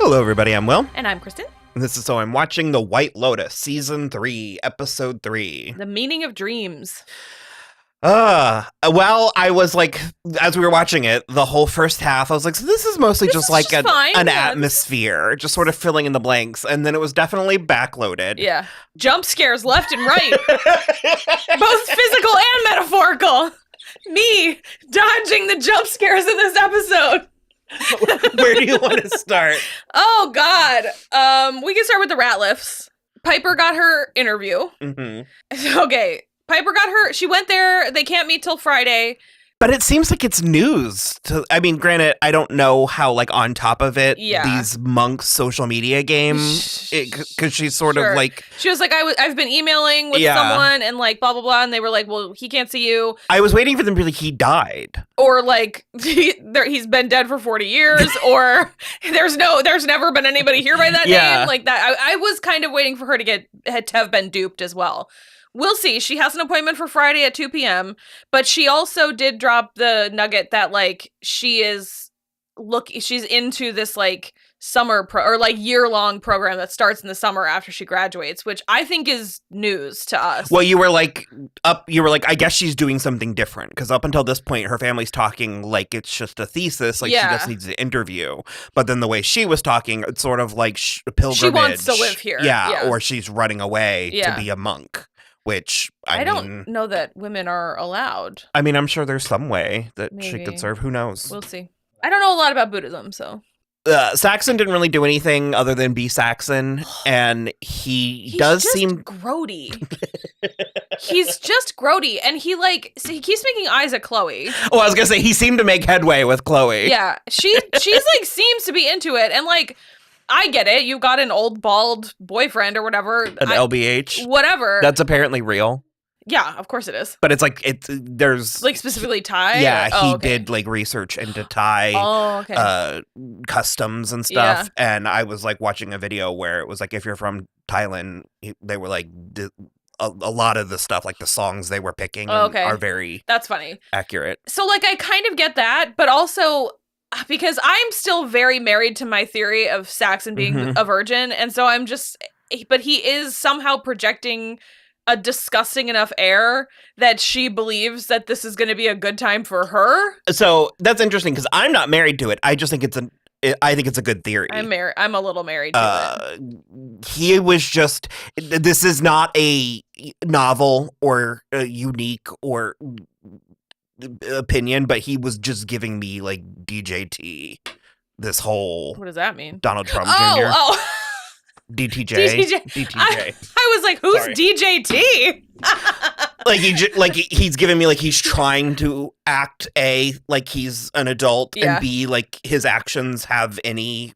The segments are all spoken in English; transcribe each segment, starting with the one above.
Hello, everybody. I'm Will. And I'm Kristen. And this is So I'm Watching the White Lotus, Season 3, Episode 3. The Meaning of Dreams. Well, I was like, as we were watching it, the whole first half, I was like, so this is mostly just like an atmosphere, just sort of filling in the blanks. And then it was definitely backloaded. Yeah. Jump scares left and right. Both physical and metaphorical. Me dodging the jump scares in this episode. Where do you want to start? Oh, God. We can start with the rat lifts. Piper got her interview. Mm-hmm. Okay. Piper got her. She went there. They can't meet till Friday. But it seems like it's news. I mean, granted, I don't know how, like, on top of it, these monks' social media game, because she's sort of like... She was like, I've been emailing with someone and, like, blah, blah, blah. And they were like, well, he can't see you. I was waiting for them to be like, he died. Or, like, he's been dead for 40 years. Or there's never been anybody here by that name. Like, that. I was kind of waiting for her to have been duped as well. We'll see. She has an appointment for Friday at 2 p.m., but she also did drop the nugget that, like, she's into this, like, summer year-long program that starts in the summer after she graduates, which I think is news to us. Well, you were like, I guess she's doing something different, because up until this point, her family's talking like it's just a thesis, like she just needs an interview. But then the way she was talking, it's sort of like a pilgrimage. She wants to live here. Yeah, or she's running away to be a monk. Which, I mean, don't know that women are allowed. I mean, I'm sure there's some way that she could serve. Who knows? We'll see. I don't know a lot about Buddhism, so. Saxon didn't really do anything other than be Saxon, and he does seem grody. He's just grody, and he keeps making eyes at Chloe. Oh, I was gonna say he seemed to make headway with Chloe. Yeah, she's like seems to be into it, and like. I get it. You got an old bald boyfriend or whatever. An LBH. Whatever. That's apparently real. Yeah, of course it is. But it's like, there's... Like specifically Thai? Yeah, he did like research into Thai customs and stuff. Yeah. And I was like watching a video where it was like, if you're from Thailand, they were like... A lot of the stuff, like the songs they were picking are very... That's funny. Accurate. So like, I kind of get that, but also... Because I'm still very married to my theory of Saxon being a virgin, and so but he is somehow projecting a disgusting enough air that she believes that this is going to be a good time for her. So that's interesting, because I'm not married to it. I just think I think it's a good theory. I'm a little married to it. He was just, this is not a novel or a unique or opinion, but he was just giving me like DJT this whole... What does that mean? Donald Trump Jr. Oh. DTJ. I was like, who's DJT? like he's giving me like he's trying to act like he's an adult and B, like his actions have any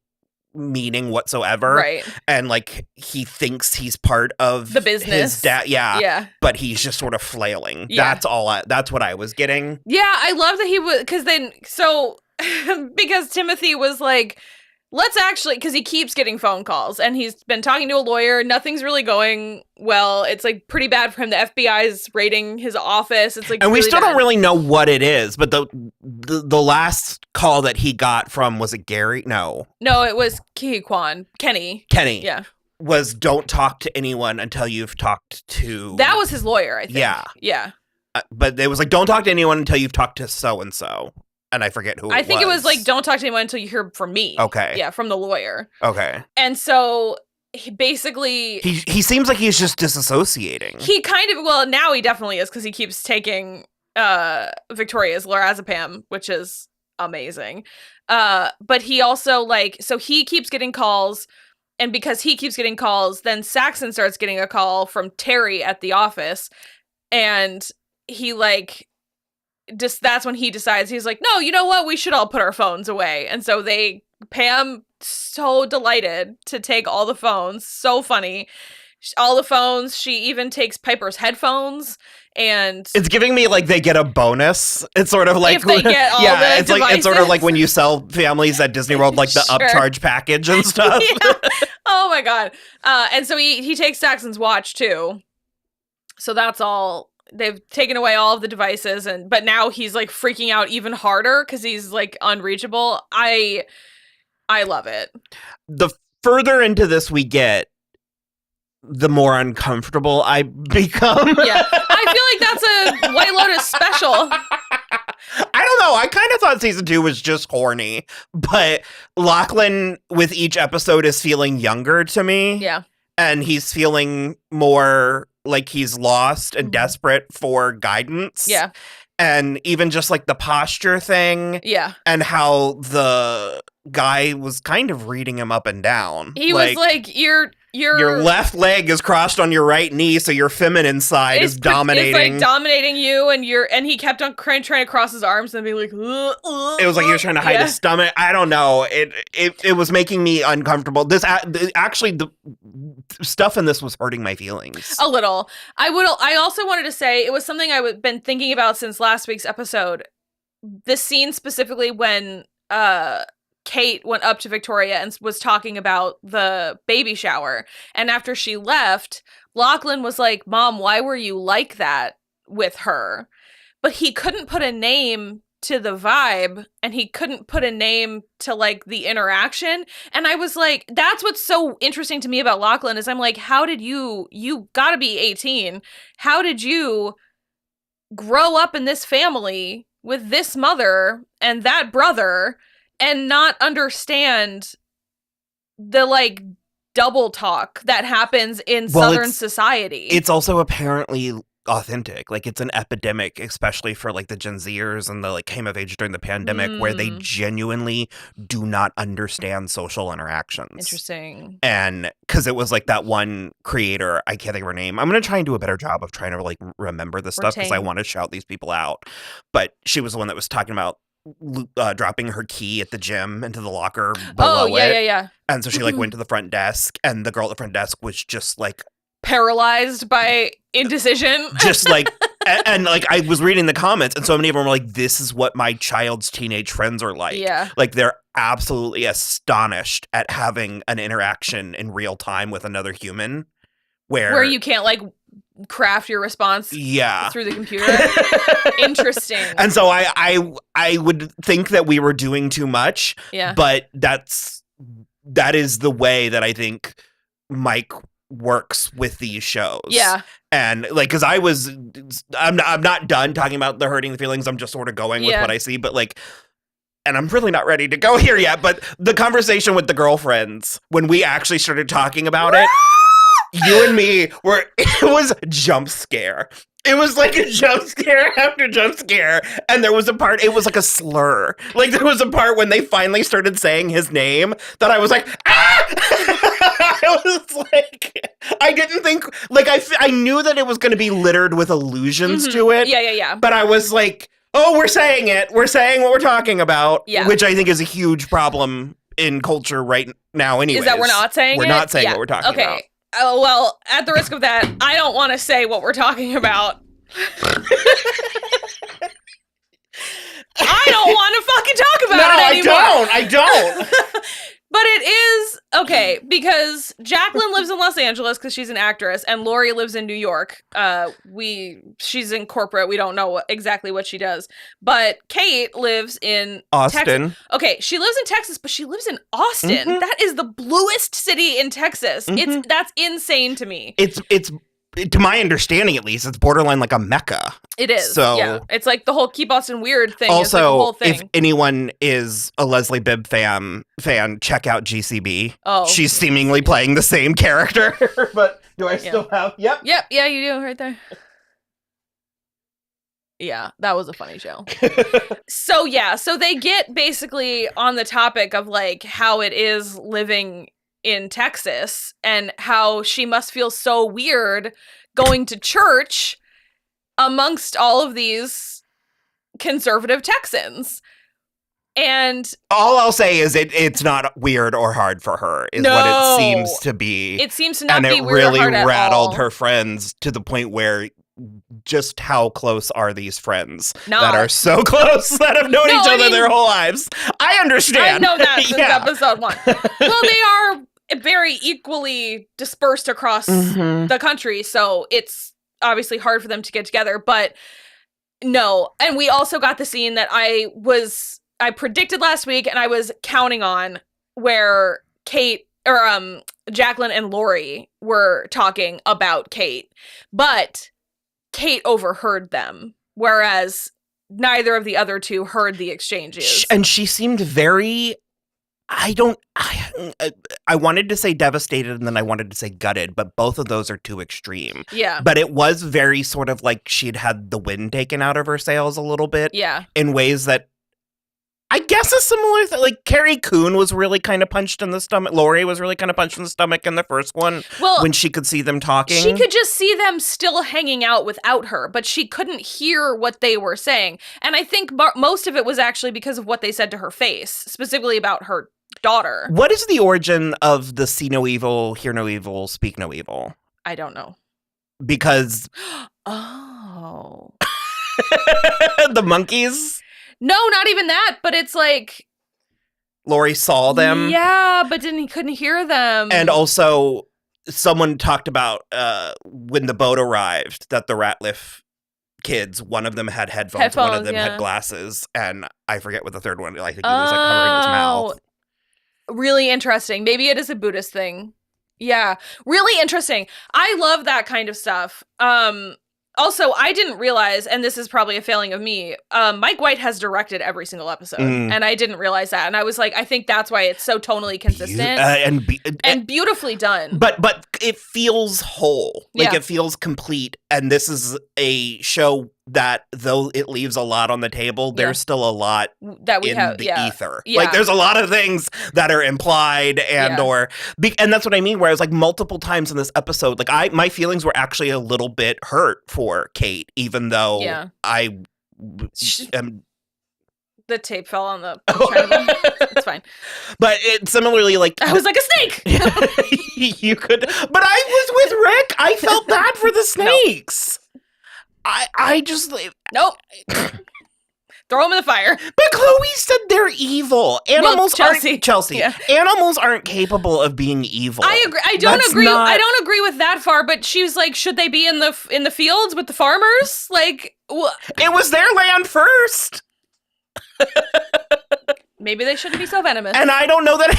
meaning whatsoever, right? And like he thinks he's part of the business, his dad, but he's just sort of flailing. That's what I was getting. I love that he was, because Timothy was like, let's actually, because he keeps getting phone calls and he's been talking to a lawyer. Nothing's really going well. It's like pretty bad for him. The FBI's raiding his office. It's like, and really we still bad. Don't really know what it is. But the last call that he got from, was it Gary? No, it was Kenny. Yeah, was don't talk to anyone until you've talked to. That was his lawyer, I think. Yeah. But it was like, don't talk to anyone until you've talked to so and so. And I forget who it was. I think it was like, don't talk to anyone until you hear from me. Okay. Yeah, from the lawyer. Okay. And so he basically... He seems like he's just disassociating. He kind of... Well, now he definitely is, because he keeps taking Victoria's lorazepam, which is amazing. But he also, like... So he keeps getting calls, and because he keeps getting calls, then Saxon starts getting a call from Terry at the office, and he, like... that's when he decides, he's like, no, you know what? We should all put our phones away. And so Pam, so delighted to take all the phones. So funny. All the phones. She even takes Piper's headphones. And it's giving me like they get a bonus. It's sort of like, if they get all the it's devices. Like, it's sort of like when you sell families at Disney World, like the upcharge package and stuff. Oh my God. And so he takes Saxon's watch too. So that's all. They've taken away all of the devices, but now he's like freaking out even harder because he's like unreachable. I I love it. The further into this we get, the more uncomfortable I become. Yeah. I feel like that's a White Lotus special. I don't know. I kind of thought season 2 was just horny, but Lachlan with each episode is feeling younger to me. Yeah. And he's feeling more like he's lost and desperate for guidance. Yeah. And even just like the posture thing. Yeah. And how the guy was kind of reading him up and down. He was like, your left leg is crossed on your right knee, so your feminine side is dominating. It's like dominating you, and he kept on trying to cross his arms and be like, it was like he was trying to hide his stomach. I don't know. It was making me uncomfortable. Actually, the stuff in this was hurting my feelings a little. I also wanted to say it was something I've been thinking about since last week's episode. This scene specifically when Kate went up to Victoria and was talking about the baby shower. And after she left, Lachlan was like, Mom, why were you like that with her? But he couldn't put a name to the vibe, and he couldn't put a name to like the interaction. And I was like, that's what's so interesting to me about Lachlan is I'm like, how did you gotta be 18. How did you grow up in this family with this mother and that brother and not understand the like double talk that happens in Southern society? It's also apparently authentic. Like it's an epidemic, especially for like the Gen Zers and the like came of age during the pandemic where they genuinely do not understand social interactions. Interesting. And because it was like that one creator, I can't think of her name. I'm going to try and do a better job of trying to like remember this stuff because I want to shout these people out. But she was the one that was talking about dropping her key at the gym into the locker below it. Yeah. And so she like went to the front desk, and the girl at the front desk was just like paralyzed by indecision. Just like, and like I was reading the comments, and so many of them were like, "This is what my child's teenage friends are like." Yeah, like they're absolutely astonished at having an interaction in real time with another human, where you can't like craft your response through the computer. Interesting. And so I would think that we were doing too much, but that is the way that I think Mike works with these shows. And like, because I'm not done talking about the hurting feelings. I'm just sort of going with what I see, but like, and I'm really not ready to go here yet, but the conversation with the girlfriends, when we actually started talking about it, you and me it was jump scare. It was like a jump scare after jump scare. And there was a part, it was like a slur. Like there was a part when they finally started saying his name that I was like, ah! I was like, I didn't think, like I knew that it was going to be littered with allusions to it. Yeah. But I was like, oh, we're saying it. We're saying what we're talking about. Yeah. Which I think is a huge problem in culture right now anyways. Is that we're not saying We're not saying what we're talking about. Oh, well, at the risk of that, I don't want to say what we're talking about. I don't want to fucking talk about it anymore. I don't. But it is, okay, because Jacqueline lives in Los Angeles because she's an actress, and Lori lives in New York. She's in corporate. We don't know exactly what she does. But Kate lives in Austin. Texas. Okay, she lives in Texas, but she lives in Austin. Mm-hmm. That is the bluest city in Texas. Mm-hmm. That's insane to me. It's to my understanding, at least, it's borderline like a mecca. It is. So, yeah. It's like the whole Keep Austin Weird thing. Also, is like the whole thing. If anyone is a Leslie Bibb fan, check out GCB. Oh. She's seemingly playing the same character. But do I still have? Yep. Yeah, you do right there. Yeah, that was a funny show. So they get basically on the topic of like how it is living in Texas and how she must feel so weird going to church amongst all of these conservative Texans. And all I'll say is it's not weird or hard for her is what it seems to be. It seems to not be weird really or hard at rattled all. her friends to the point where just how close are these friends Not. that are so close that have known each other their whole lives? I understand. I know that since episode 1. Well, they are very equally dispersed across the country, so it's obviously hard for them to get together, but no. And we also got the scene that I predicted last week and I was counting on where Kate or Jacqueline and Lori were talking about Kate, but Kate overheard them, whereas neither of the other two heard the exchanges. And she seemed very, I wanted to say devastated and then I wanted to say gutted, but both of those are too extreme. Yeah. But it was very sort of like she'd had the wind taken out of her sails a little bit. Yeah. In ways that I guess a similar thing. Like Carrie Coon was really kind of punched in the stomach. Lori was really kind of punched in the stomach in the first one when she could see them talking. She could just see them still hanging out without her, but she couldn't hear what they were saying. And I think most of it was actually because of what they said to her face, specifically about her daughter. What is the origin of the see no evil, hear no evil, speak no evil? I don't know. Because... Oh. The monkeys? No, not even that, but it's like... Lori saw them? Yeah, but couldn't hear them. And also, someone talked about when the boat arrived, that the Ratliff kids, one of them had headphones, one of them had glasses, and I forget what the third one, I think he was like covering his mouth. Really interesting. Maybe it is a Buddhist thing. Yeah, really interesting. I love that kind of stuff. Also, I didn't realize, and this is probably a failing of me, Mike White has directed every single episode, and I didn't realize that. And I was like, I think that's why it's so tonally consistent and beautifully done. But it feels whole. Like, it feels complete. And this is a show that, though it leaves a lot on the table, there's still a lot that we in have, the ether. Yeah. Like, there's a lot of things that are implied and and that's what I mean, where I was like, multiple times in this episode, like my feelings were actually a little bit hurt for Kate, even though I am... The tape fell on the It's fine. But it similarly, like... I was like a snake! You could... But I was with Rick! I felt bad for the snakes! I just... Nope. Throw them in the fire. But Chloe said they're evil. Animals Chelsea. Yeah. Animals aren't capable of being evil. I agree. I don't agree with that far, but she was like, should they be in the fields with the farmers? Like... It was their land first! Maybe they shouldn't be so venomous. And I don't know that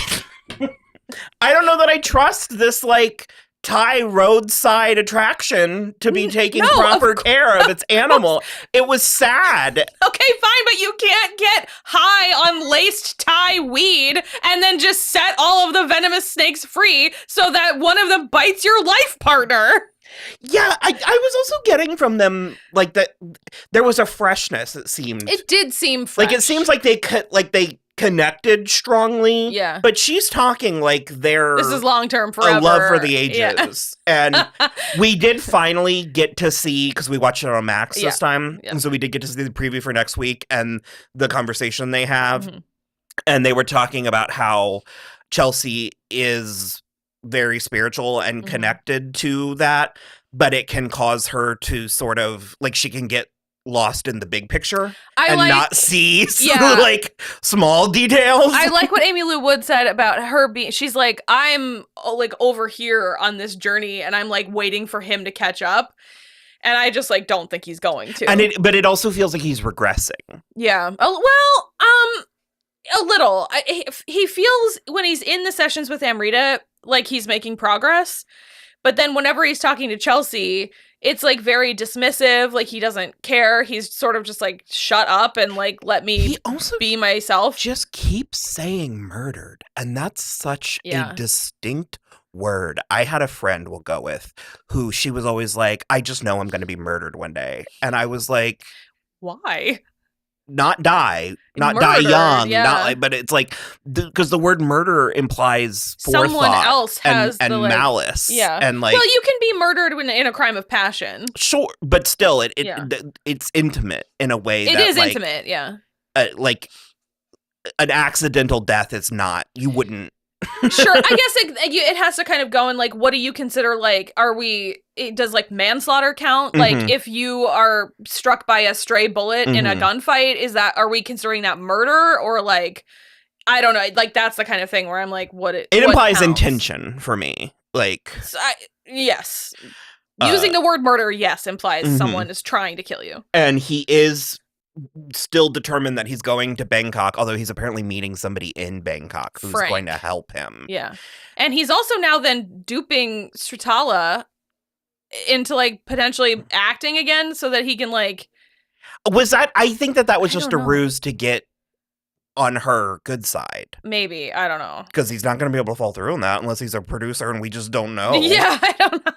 I trust this like Thai roadside attraction to be taking proper care of its animal. It was sad. Okay, fine, but you can't get high on laced Thai weed and then just set all of the venomous snakes free so that one of them bites your life partner. Yeah, I was also getting from them like that there was a freshness. It seemed. It did seem fresh. Like it seems like they connected strongly. Yeah, but she's talking like this is long term forever. A love for the ages, and we did finally get to see because we watched it on Max this time, and so we did get to see the preview for next week and the conversation they have, and they were talking about how Chelsea is very spiritual and connected to that, but it can cause her to sort of like she can get lost in the big picture not see like small details. I like what Amy Lou Wood said about her being, she's like, I'm like over here on this journey and I'm like waiting for him to catch up. And I just like don't think he's going to. But it also feels like he's regressing. Yeah. A little. He feels when he's in the sessions with Amrita like he's making progress, but then whenever he's talking to Chelsea, it's like very dismissive. Like he doesn't care. He's sort of just like shut up and like let me be myself. Just keeps saying murdered, and that's such a distinct word. I had a friend we'll go with who she was always like, I just know I'm going to be murdered one day, and I was like, why? Not die young, but it's like because the word murder implies forethought. Someone else has and malice, and like you can be murdered in a crime of passion, sure, but still, it's intimate in a way. It is like, intimate, like an accidental death is not. You wouldn't. Sure, I guess it has to kind of go in like, what do you consider like? Does like manslaughter count? Like if you are struck by a stray bullet in a gunfight, are we considering that murder or like, I don't know, like that's the kind of thing where I'm like, what implies counts? Intention for me, like yes, using the word murder, implies someone is trying to kill you, and he is still determined that he's going to Bangkok, although he's apparently meeting somebody in Bangkok who's going to help him. Yeah. And he's also now then duping Sritala into like potentially acting again so that he can like. Was that? I think that was just a ruse to get on her good side. Maybe. I don't know. Because he's not going to be able to fall through on that unless he's a producer and we just don't know. Yeah, I don't know.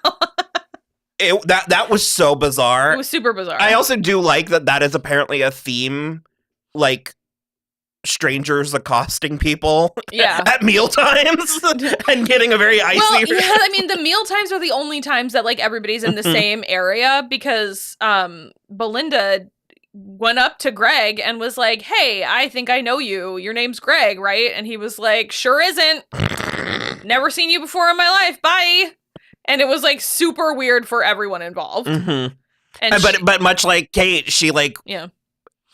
That was so bizarre. It was super bizarre. I also do like that is apparently a theme, like strangers accosting people at meal times and getting a very icy. Well, yeah, I mean, the meal times are the only times that like everybody's in the same area because Belinda went up to Greg and was like, "Hey, I think I know you. Your name's Greg, right?" And he was like, "Sure isn't. Never seen you before in my life. Bye." And it was like super weird for everyone involved. Mm-hmm. But much like Kate, she like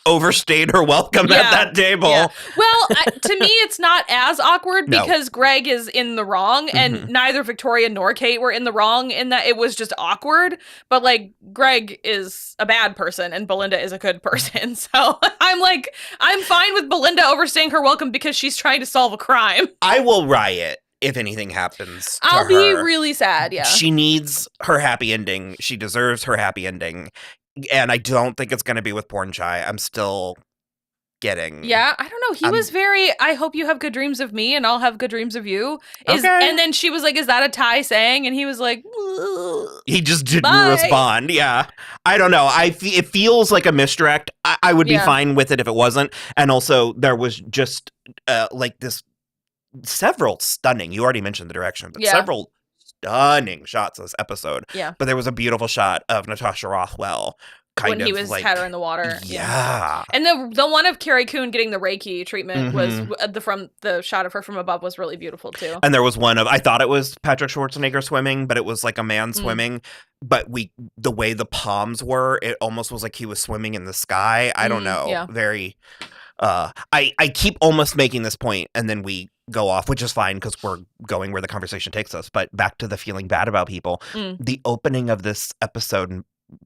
overstayed her welcome at that table. Yeah. Well, to me, it's not as awkward because Greg is in the wrong, and neither Victoria nor Kate were in the wrong in that it was just awkward. But like, Greg is a bad person, and Belinda is a good person. So I'm fine with Belinda overstaying her welcome because she's trying to solve a crime. I will riot if anything happens to I'll be really sad, yeah. She needs her happy ending. She deserves her happy ending. And I don't think it's going to be with Porn Chai. I'm still getting... Yeah, I don't know. He was very, I hope you have good dreams of me and I'll have good dreams of you. And then she was like, is that a Thai saying? And he was like... He just didn't respond. Yeah. I don't know. It feels like a misdirect. I would be fine with it if it wasn't. And also, there was just like this... several stunning, you already mentioned the direction, but several stunning shots of this episode. Yeah. But there was a beautiful shot of Natasha Rothwell when he was had her in the water. Yeah. And the one of Carrie Coon getting the Reiki treatment was from the shot of her from above was really beautiful too. And there was one of, I thought it was Patrick Schwarzenegger swimming, but it was like a man swimming. But the way the palms were, it almost was like he was swimming in the sky. I don't know. Yeah. Very I keep almost making this point and then we go off, which is fine because we're going where the conversation takes us. But back to the feeling bad about people. The opening of this episode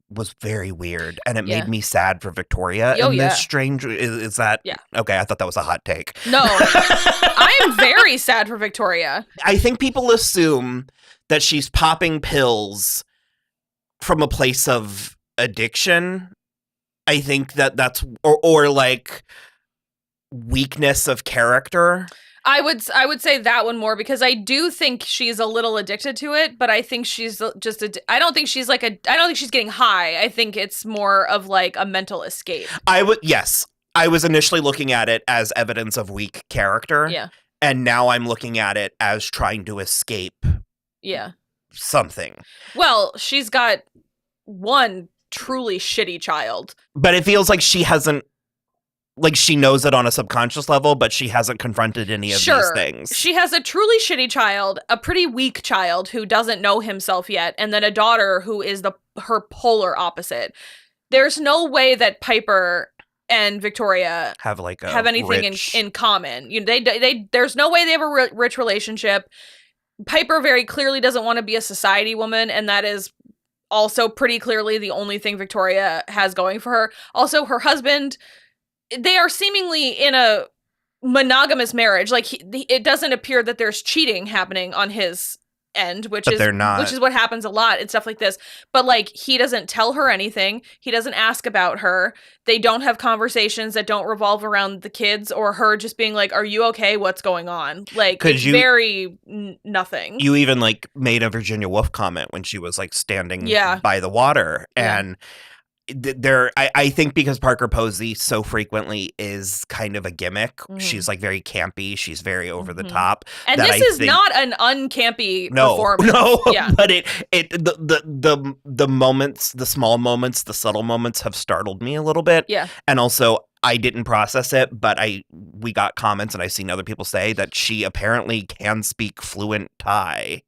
was very weird and it made me sad for Victoria. This strange is that okay, I thought that was a hot take. No. I am very sad for Victoria. I think people assume that she's popping pills from a place of addiction. I think that's or like weakness of character. I would say that one more because I do think she's a little addicted to it, but I think she's just I don't think she's getting high. I think it's more of like a mental escape. I was initially looking at it as evidence of weak character. Yeah. And now I'm looking at it as trying to escape. Yeah. Something. Well, she's got one truly shitty child. But it feels like she hasn't, like she knows it on a subconscious level, but she hasn't confronted any of these things. She has a truly shitty child, a pretty weak child who doesn't know himself yet, and then a daughter who is her polar opposite. There's no way that Piper and Victoria have anything in common. There's no way they have a rich relationship. Piper very clearly doesn't want to be a society woman, and that is also pretty clearly the only thing Victoria has going for her. Also, her husband, they are seemingly in a monogamous marriage. Like it doesn't appear that there's cheating happening on his end, which is what happens a lot and stuff like this. But like he doesn't tell her anything. He doesn't ask about her. They don't have conversations that don't revolve around the kids or her just being like, "Are you okay? What's going on?" Like it's very nothing. You even like made a Virginia Woolf comment when she was like standing by the water and. I think because Parker Posey so frequently is kind of a gimmick. She's like very campy. She's very over the top. And this is not an uncampy performance. No, but the moments, the small moments, the subtle moments have startled me a little bit. Yeah. And also I didn't process it, but we got comments and I've seen other people say that she apparently can speak fluent Thai.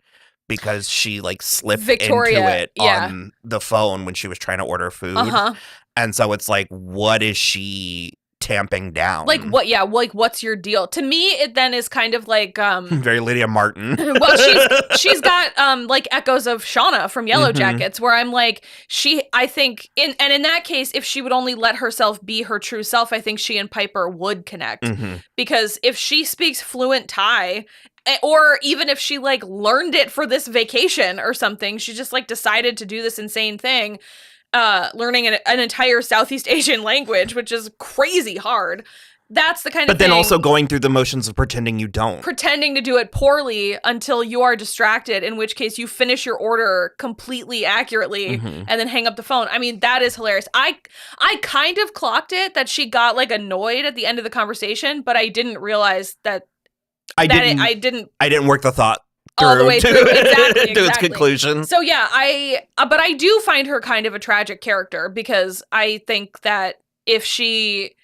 Because she like slipped into it on the phone when she was trying to order food. And so it's like, what is she tamping down. Like, what? Yeah, like, what's your deal? To me, it then is kind of like very Lydia Martin. Well, she's got like echoes of Shauna from Yellow Jackets, where I'm like, I think in that case, if she would only let herself be her true self, I think she and Piper would connect. Because if she speaks fluent Thai, or even if she like learned it for this vacation or something, she just like decided to do this insane thing, learning an entire Southeast Asian language, which is crazy hard. That's the kind of thing. But then also going through the motions of pretending you don't. Pretending to do it poorly until you are distracted, in which case you finish your order completely accurately and then hang up the phone. I mean, that is hilarious. I kind of clocked it that she got like annoyed at the end of the conversation, but I didn't realize that I didn't work the thought all the way through. Exactly. To its conclusion. So yeah, but I do find her kind of a tragic character, because I think that if she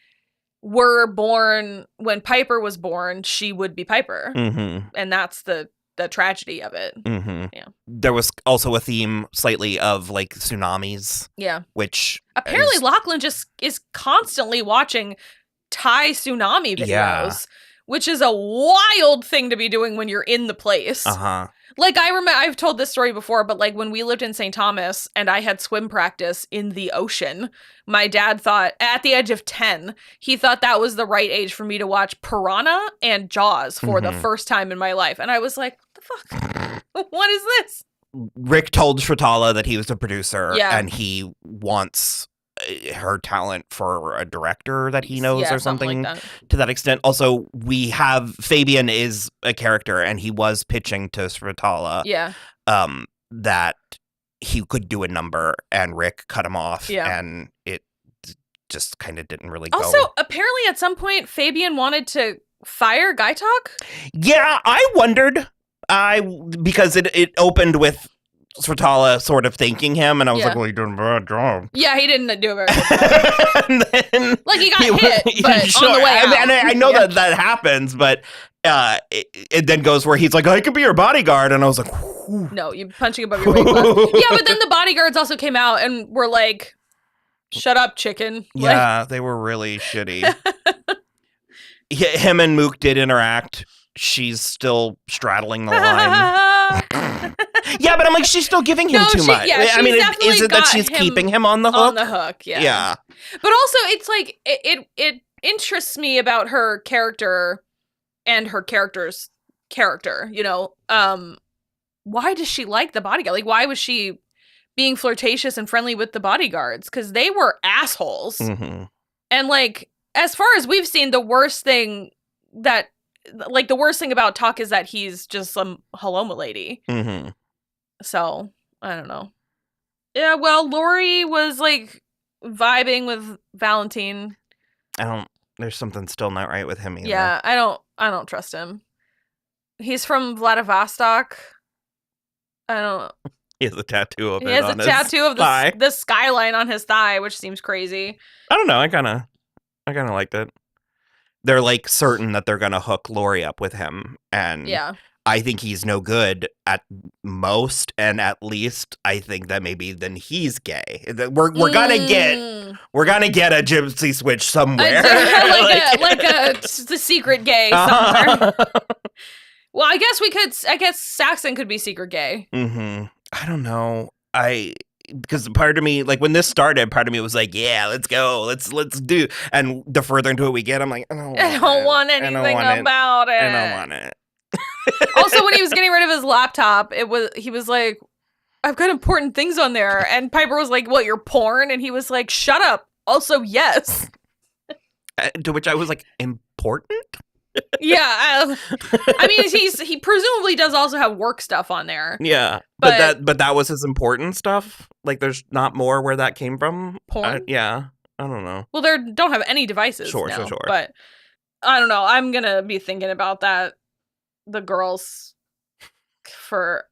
were born when Piper was born, she would be Piper. And that's the tragedy of it. Yeah. There was also a theme slightly of like tsunamis. Yeah. Which apparently Lachlan just is constantly watching Thai tsunami videos, which is a wild thing to be doing when you're in the place. Like, I remember, I've told this story before, but like when we lived in St. Thomas and I had swim practice in the ocean, my dad thought, at the age of 10, he thought that was the right age for me to watch Piranha and Jaws for the first time in my life. And I was like, what the fuck? What is this? Rick told Shratala that he was a producer and he wants her talent for a director that he knows or something like to that extent. Also, we have Fabian is a character and he was pitching to Shratala that he could do a number, and Rick cut him off and it just kind of didn't really go. Also, apparently at some point Fabian wanted to fire Guy Talk. Yeah, I wondered. Because it opened with Shratala sort of thanking him, and I was like, well, you did a bad job. Yeah, he didn't do a very good job. And then, like, he got hit, but sure, on the way out. And I know that happens, but it then goes where he's like, I could be your bodyguard, and I was like, whew. No, you're punching above your weight class. Yeah, but then the bodyguards also came out and were like, shut up, chicken. Yeah, they were really shitty. Him and Mook did interact. She's still straddling the line. Yeah, but I'm like, she's still giving him too much. Yeah, I mean, is it that she's keeping him on the hook? On the hook, yeah. Yeah. But also, it's like, it interests me about her character and her character's character, you know? Why does she like the bodyguard? Like, why was she being flirtatious and friendly with the bodyguards? Because they were assholes. And, like, as far as we've seen, the worst thing about Tuck is that he's just some haloma lady. So, I don't know. Yeah, well, Lori was, like, vibing with Valentine. There's something still not right with him either. Yeah, I don't trust him. He's from Vladivostok. I don't. He has a tattoo of it. He has a tattoo of the skyline on his thigh, which seems crazy. I don't know. I kind of liked it. They're like certain that they're gonna hook Lori up with him, and I think he's no good at most, and at least I think that maybe then he's gay. We're gonna get a gypsy switch somewhere, the secret gay somewhere. Well, I guess Saxon could be secret gay. I don't know. Because part of me, like when this started, part of me was like, yeah, let's go. Let's do. And the further into it we get, I'm like, I don't want anything about it. I don't want it. Also, when he was getting rid of his laptop, he was like, I've got important things on there. And Piper was like, what, your porn? And he was like, shut up. Also, yes. To which I was like, important? Yeah, I mean, he presumably does also have work stuff on there. Yeah, but that was his important stuff. Like, there's not more where that came from. Porn? Yeah, I don't know. Well, they don't have any devices. Sure. But I don't know. I'm gonna be thinking about that. The girls forever.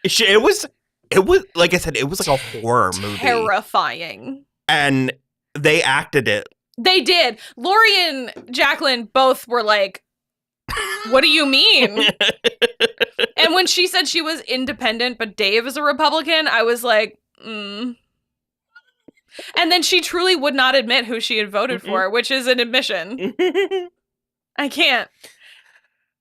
It was like I said, it was like a horror movie. Terrifying. And they acted it. They did. Lori and Jacqueline both were like, what do you mean? And when she said she was independent, but Dave is a Republican, I was like, And then she truly would not admit who she had voted for, which is an admission. I can't.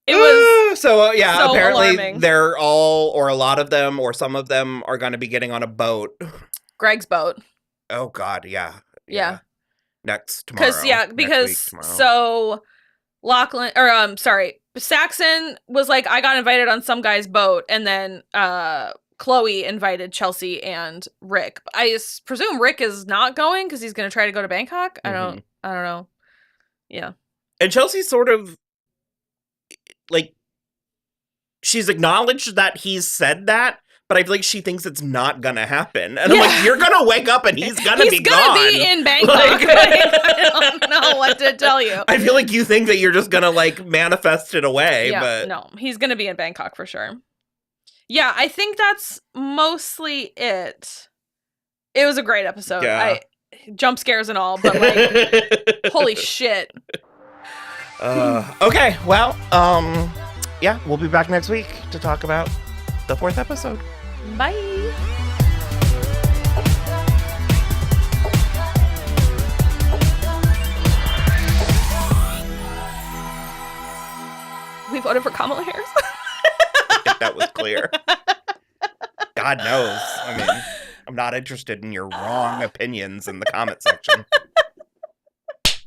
It was so apparently alarming. They're all, or a lot of them, or some of them are going to be getting on a boat. Greg's boat. Oh God, yeah. Next Because so Lachlan, or Saxon was like, I got invited on some guy's boat, and then Chloe invited Chelsea and Rick. I presume Rick is not going because he's going to try to go to Bangkok. I don't know. Yeah. And Chelsea's sort of like, she's acknowledged that he's said that, but I feel like she thinks it's not gonna happen. And I'm like, you're gonna wake up and he's gonna be gone. He's gonna be in Bangkok. I don't know what to tell you. I feel like you think that you're just gonna like manifest it away, but no, he's gonna be in Bangkok for sure. Yeah, I think that's mostly it. It was a great episode. Yeah. Jump scares and all, but like, holy shit. Okay, well, we'll be back next week to talk about the 4th episode. Bye. We voted for Kamala Harris. I think that was clear. God knows. I mean, I'm not interested in your wrong opinions in the comment section.